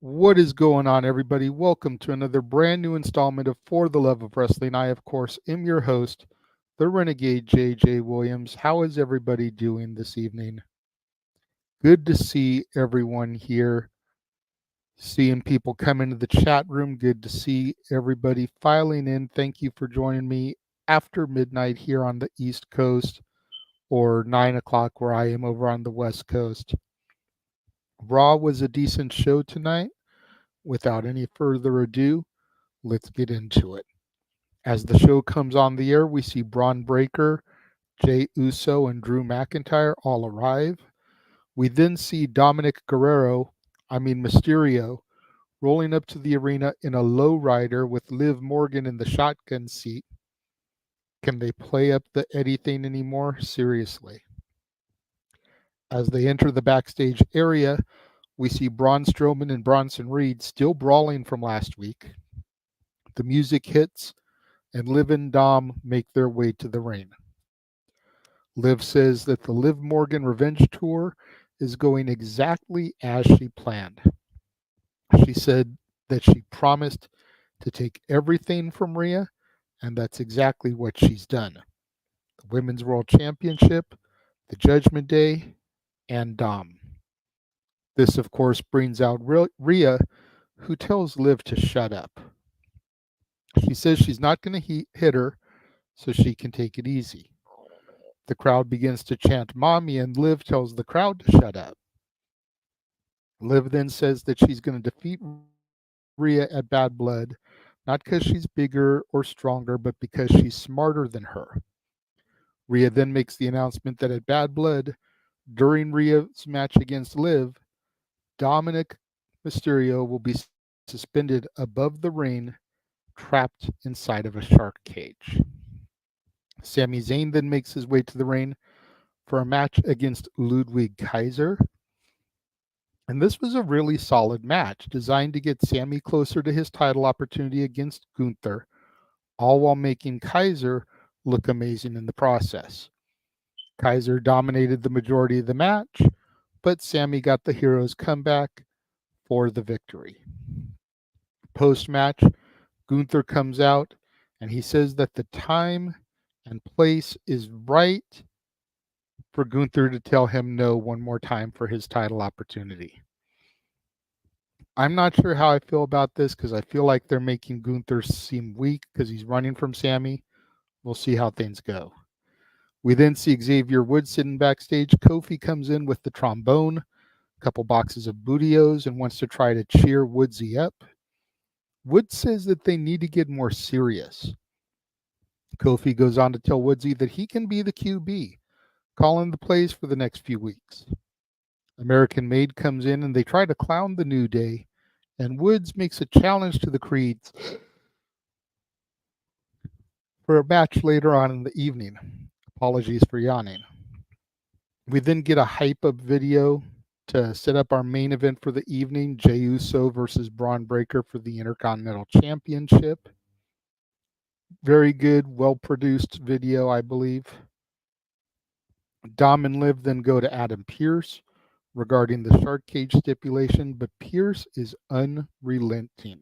What is going on, everybody? Welcome to another brand new installment of For the Love of Wrestling. I, of course, am your host, the Renegade JJ Williams. How is everybody doing this evening? Good to see everyone here, seeing people come into the chat room. Good to see everybody filing in. Thank you for joining me after midnight here on the East Coast, or 9 o'clock where I am over on the West Coast. Raw was a decent show tonight. Without any further ado, let's get into it. As the show comes on the air, we see Braun Breaker, Jey Uso, and Drew McIntyre all arrive. We then see Mysterio, rolling up to the arena in a lowrider with Liv Morgan in the shotgun seat. Can they play up the Eddie thing anymore? Seriously. As they enter the backstage area, we see Braun Strowman and Bronson Reed still brawling from last week. The music hits, and Liv and Dom make their way to the ring. Liv says that the Liv Morgan Revenge Tour is going exactly as she planned. She said that she promised to take everything from Rhea, and that's exactly what she's done. The Women's World Championship, the Judgment Day, and Dom. This, of course, brings out Rhea, who tells Liv to shut up. She says she's not going to hit her so she can take it easy. The crowd begins to chant "Mommy," and Liv tells the crowd to shut up. Liv then says that she's going to defeat Rhea at Bad Blood, not because she's bigger or stronger, but because she's smarter than her. Rhea then makes the announcement that at Bad Blood, during Rhea's match against Liv, Dominic Mysterio will be suspended above the ring, trapped inside of a shark cage. Sami Zayn then makes his way to the ring for a match against Ludwig Kaiser. And this was a really solid match, designed to get Sami closer to his title opportunity against Gunther, all while making Kaiser look amazing in the process. Kaiser dominated the majority of the match, but Sami got the hero's comeback for the victory. Post-match, Gunther comes out and he says that the time and place is right for Gunther to tell him no one more time for his title opportunity. I'm not sure how I feel about this because I feel like they're making Gunther seem weak because he's running from Sami. We'll see how things go. We then see Xavier Woods sitting backstage. Kofi comes in with the trombone, a couple boxes of Bootios, and wants to try to cheer Woodsy up. Woods says that they need to get more serious. Kofi goes on to tell Woodsy that he can be the QB, calling the plays for the next few weeks. American Made comes in and they try to clown the New Day, and Woods makes a challenge to the Creeds for a match later on in the evening. Apologies for yawning. We then get a hype-up video to set up our main event for the evening, Jey Uso versus Braun Breaker for the Intercontinental Championship. Very good, well-produced video, I believe. Dom and Liv then go to Adam Pearce regarding the shark cage stipulation, but Pearce is unrelenting.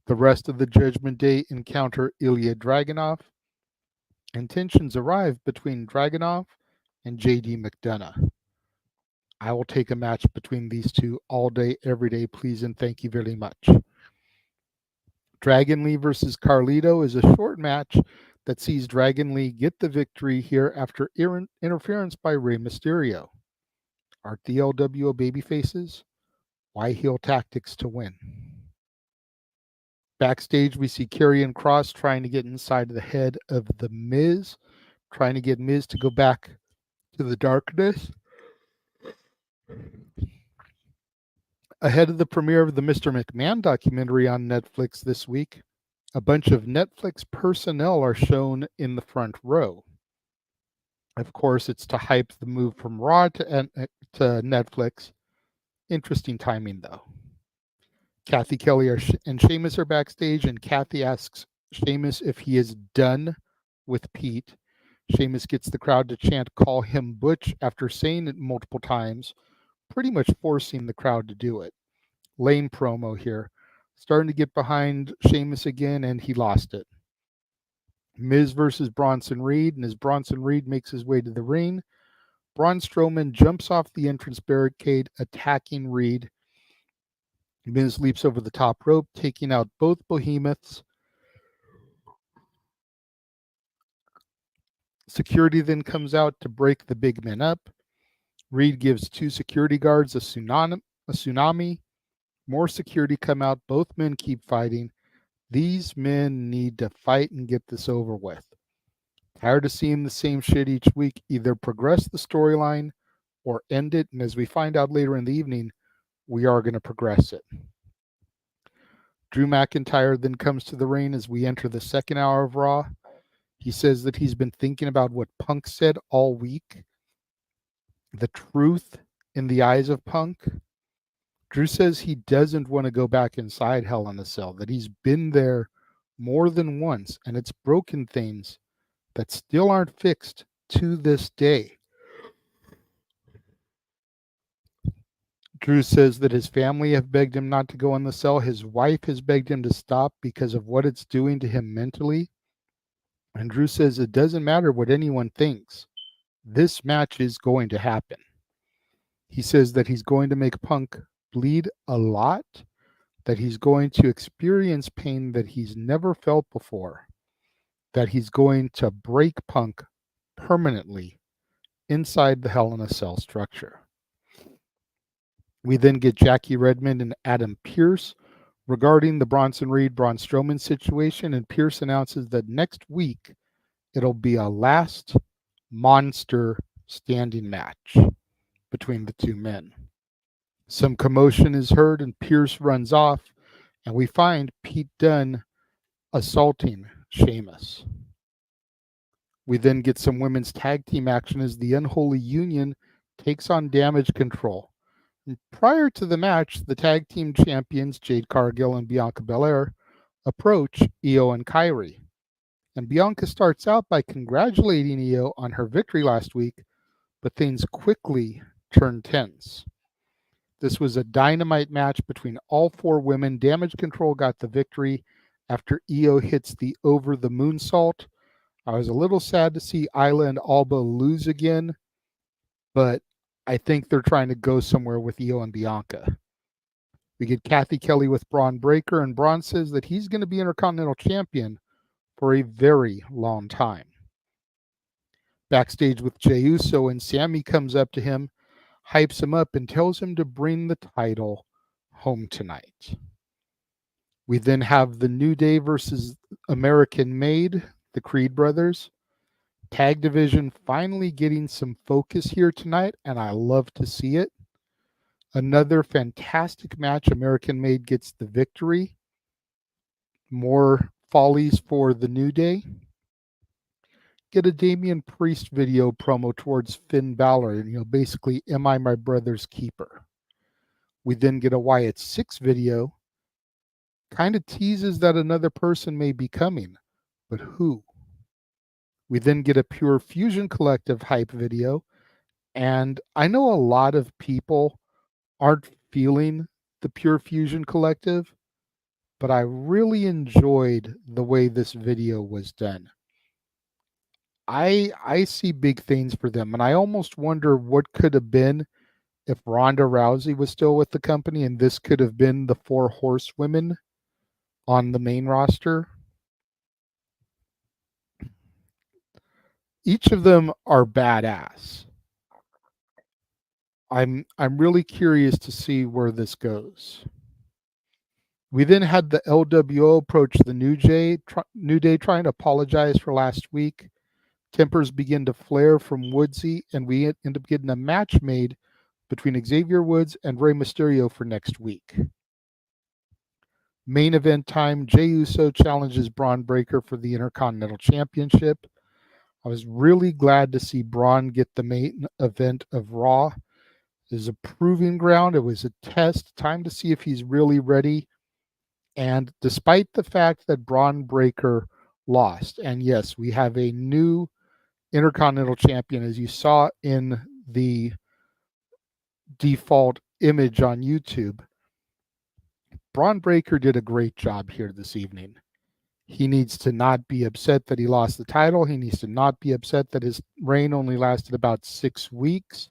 The rest of the Judgment Day encounter Ilya Dragunov, and tensions arrive between Dragunov and JD McDonough. I will take a match between these two all day, every day, please and thank you very much. Dragon Lee versus Carlito is a short match that sees Dragon Lee get the victory here after interference by Rey Mysterio. Aren't the LWO babyfaces? Why heel tactics to win? Backstage, we see Karrion Kross trying to get inside the head of The Miz, trying to get Miz to go back to the darkness. Ahead of the premiere of the Mr. McMahon documentary on Netflix this week, a bunch of Netflix personnel are shown in the front row. Of course, it's to hype the move from Raw to Netflix. Interesting timing, though. Kathy Kelly and Sheamus are backstage, and Kathy asks Sheamus if he is done with Pete. Sheamus gets the crowd to chant "Call him Butch" after saying it multiple times, pretty much forcing the crowd to do it. Lane promo here. Starting to get behind Sheamus again, and he lost it. Miz versus Bronson Reed, and as Bronson Reed makes his way to the ring, Braun Strowman jumps off the entrance barricade, attacking Reed. Miz leaps over the top rope, taking out both behemoths. Security then comes out to break the big men up. Reed gives 2 security guards a tsunami. More security come out. Both men keep fighting. These men need to fight and get this over with. Tired of seeing the same shit each week. Either progress the storyline or end it. And as we find out later in the evening, we are going to progress it. Drew McIntyre then comes to the ring as we enter the second hour of Raw. He says that he's been thinking about what Punk said all week. The truth in the eyes of Punk. Drew says he doesn't want to go back inside Hell in a Cell, that he's been there more than once, and it's broken things that still aren't fixed to this day. Drew says that his family have begged him not to go in the cell. His wife has begged him to stop because of what it's doing to him mentally. And Drew says it doesn't matter what anyone thinks. This match is going to happen. He says that he's going to make Punk bleed a lot, that he's going to experience pain that he's never felt before, that he's going to break Punk permanently inside the Hell in a Cell structure. We then get Jackie Redmond and Adam Pearce regarding the Bronson Reed-Braun Strowman situation, and Pearce announces that next week it'll be a last monster standing match between the two men. Some commotion is heard and Pearce runs off, and we find Pete Dunne assaulting Sheamus. We then get some women's tag team action as the Unholy Union takes on Damage Control. And prior to the match, the tag team champions Jade Cargill and Bianca Belair approach Io and Kairi. And Bianca starts out by congratulating Io on her victory last week, but things quickly turn tense. This was a dynamite match between all 4 women. Damage Control got the victory after Io hits the over the moonsault. I was a little sad to see Isla and Alba lose again, but I think they're trying to go somewhere with Io and Bianca. We get Kathy Kelly with Braun Breaker, and Braun says that he's going to be Intercontinental Champion for a very long time. Backstage with Jey Uso, and Sammy comes up to him, hypes him up, and tells him to bring the title home tonight. We then have the New Day versus American Made, the Creed brothers. Tag division finally getting some focus here tonight, and I love to see it. Another fantastic match. American Made gets the victory. More follies for the New Day. Get a Damian Priest video promo towards Finn Balor, and basically, am I my brother's keeper? We then get a Wyatt 6 video. Kind of teases that another person may be coming, but who? We then get a Pure Fusion Collective hype video, and I know a lot of people aren't feeling the Pure Fusion Collective, but I really enjoyed the way this video was done. I see big things for them, and I almost wonder what could have been if Ronda Rousey was still with the company, and this could have been the 4 horsewomen on the main roster. Each of them are badass. I'm really curious to see where this goes. We then had the LWO approach the New Day trying to apologize for last week. Tempers begin to flare from Woodsy, and we end up getting a match made between Xavier Woods and Rey Mysterio for next week. Main event time, Jey Uso challenges Braun Breaker for the Intercontinental Championship. I was really glad to see Braun get the main event of Raw. It was a proving ground. It was a test. Time to see if he's really ready. And despite the fact that Braun Breaker lost, and yes, we have a new Intercontinental Champion, as you saw in the default image on YouTube, Braun Breaker did a great job here this evening. He needs to not be upset that he lost the title. He needs to not be upset that his reign only lasted about 6 weeks.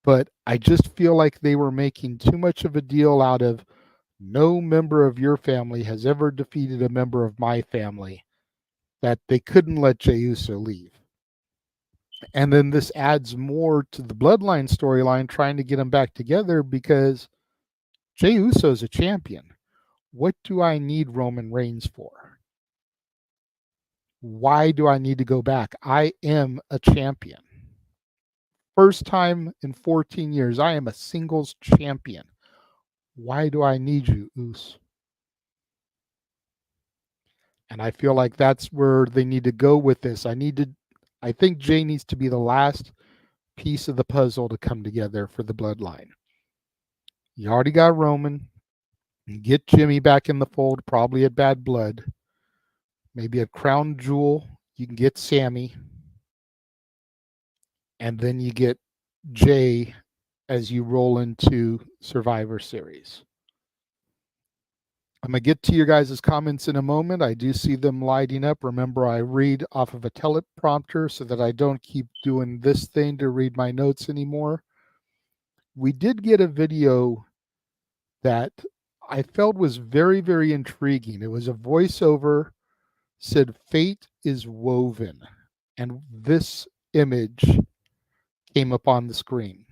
But I just feel like they were making too much of a deal out of no member of your family has ever defeated a member of my family, that they couldn't let Jey Uso leave. And then this adds more to the Bloodline storyline, trying to get them back together because Jey Uso is a champion. What do I need Roman Reigns for? Why do I need to go back? I am a champion. First time in 14 years, I am a singles champion. Why do I need you, Uso? And I feel like that's where they need to go with this. I think Jey needs to be the last piece of the puzzle to come together for the Bloodline. You already got Roman. Get Jimmy back in the fold, probably at Bad Blood. Maybe a crown jewel. You can get Sammy. And then you get Jey as you roll into Survivor Series. I'm going to get to your guys' comments in a moment. I do see them lighting up. Remember, I read off of a teleprompter so that I don't keep doing this thing to read my notes anymore. We did get a video that I felt was very, very intriguing. It was a voiceover, said, "Fate is woven." And this image came up on the screen.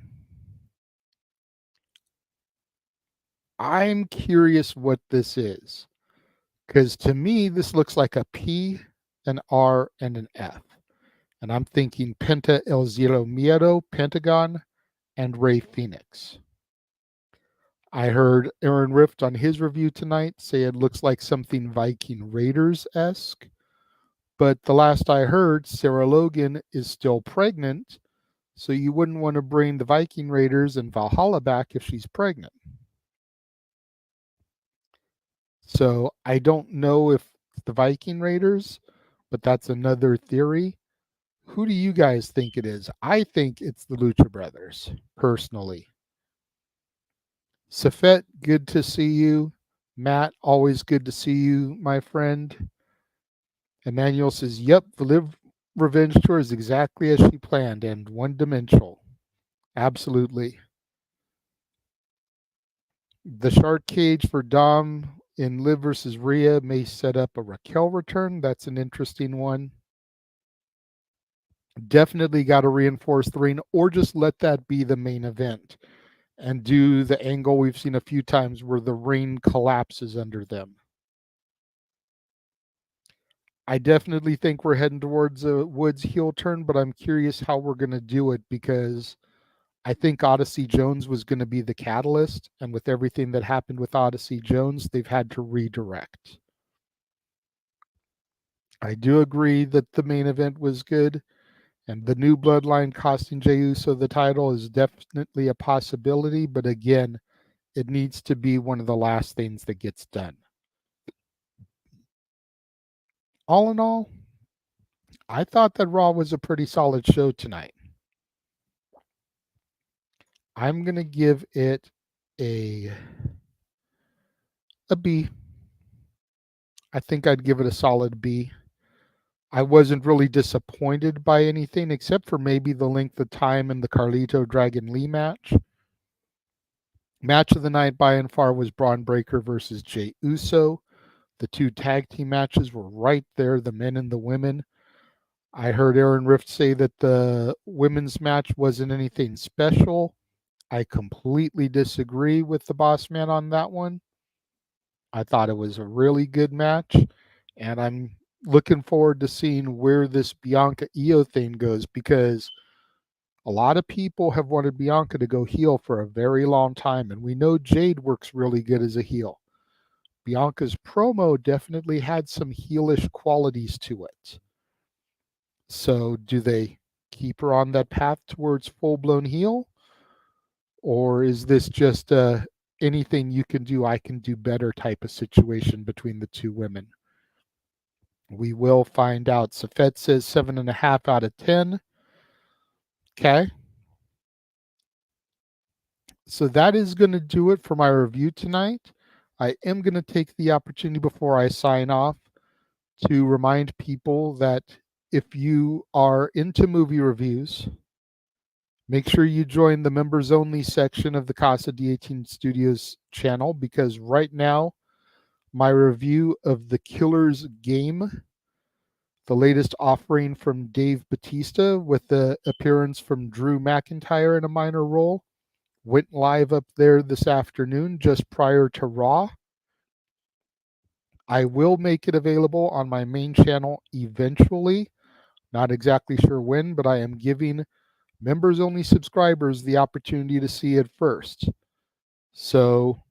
I'm curious what this is, because to me, this looks like a P, an R, and an F. And I'm thinking Penta El Zero Miedo, Pentagon, and Rey Fenix. I heard Aaron Rift on his review tonight say it looks like something Viking Raiders-esque. But the last I heard, Sarah Logan is still pregnant, so you wouldn't want to bring the Viking Raiders and Valhalla back if she's pregnant. So I don't know if the Viking Raiders, but that's another theory. Who do you guys think it is? I think it's the Lucha Brothers, personally. Safet, good to see you. Matt, always good to see you, my friend. Emmanuel says, yep, the Live Revenge Tour is exactly as she planned and one-dimensional. Absolutely. The Shark Cage for Dom in Liv versus Rhea may set up a Raquel return. That's an interesting one. Definitely got to reinforce the ring, or just let that be the main event and do the angle we've seen a few times where the ring collapses under them. I definitely think we're heading towards a Woods heel turn, but I'm curious how we're going to do it, because I think Odyssey Jones was going to be the catalyst, and with everything that happened with Odyssey Jones, they've had to redirect. I do agree that the main event was good, and the new bloodline costing Jey Uso the title is definitely a possibility, but again, it needs to be one of the last things that gets done. All in all, I thought that Raw was a pretty solid show tonight. I'm going to give it a B. I think I'd give it a solid B. I wasn't really disappointed by anything except for maybe the length of time in the Carlito Dragon Lee match. Match of the night by and far was Braun Breaker versus Jey Uso. The two tag team matches were right there, the men and the women. I heard Aaron Rift say that the women's match wasn't anything special. I completely disagree with the boss man on that one. I thought it was a really good match, and I'm looking forward to seeing where this Bianca Io thing goes, because a lot of people have wanted Bianca to go heel for a very long time, and we know Jade works really good as a heel. Bianca's promo definitely had some heelish qualities to it. So do they keep her on that path towards full-blown heel? Or is this just anything you can do, I can do better type of situation between the two women? We will find out. Safet says 7.5 out of 10. Okay. So that is going to do it for my review tonight. I am going to take the opportunity before I sign off to remind people that if you are into movie reviews, make sure you join the members only section of the Casa D18 Studios channel, because right now my review of The Killer's Game, the latest offering from Dave Bautista with the appearance from Drew McIntyre in a minor role, went live up there this afternoon just prior to Raw. I will make it available on my main channel eventually. Not exactly sure when, but I am giving members only subscribers the opportunity to see it first. So,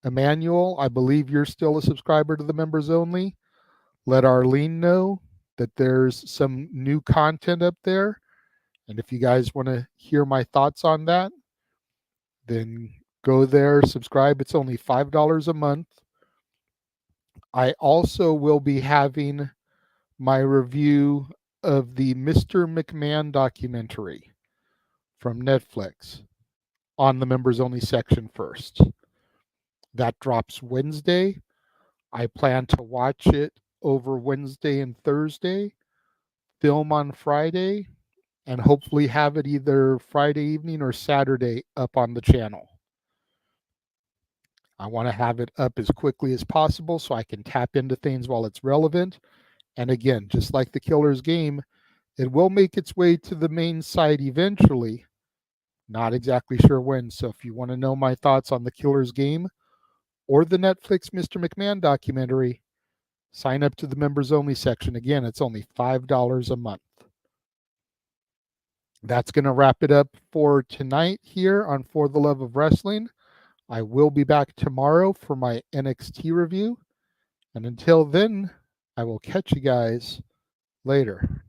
Emmanuel, I believe you're still a subscriber to the members only. Let Arlene know that there's some new content up there. And if you guys want to hear my thoughts on that, then go there, subscribe. It's only $5 a month. I also will be having my review of the Mr. McMahon documentary from Netflix on the members only section first. That drops Wednesday. I plan to watch it over Wednesday and Thursday, film on Friday, and hopefully have it either Friday evening or Saturday up on the channel. I want to have it up as quickly as possible so I can tap into things while it's relevant. And again, just like The Killer's Game, it will make its way to the main site eventually. Not exactly sure when. So if you want to know my thoughts on The Killer's Game or the Netflix Mr. McMahon documentary, sign up to the members only section. Again, it's only $5 a month. That's going to wrap it up for tonight here on For the Love of Wrestling. I will be back tomorrow for my NXT review. And until then, I will catch you guys later.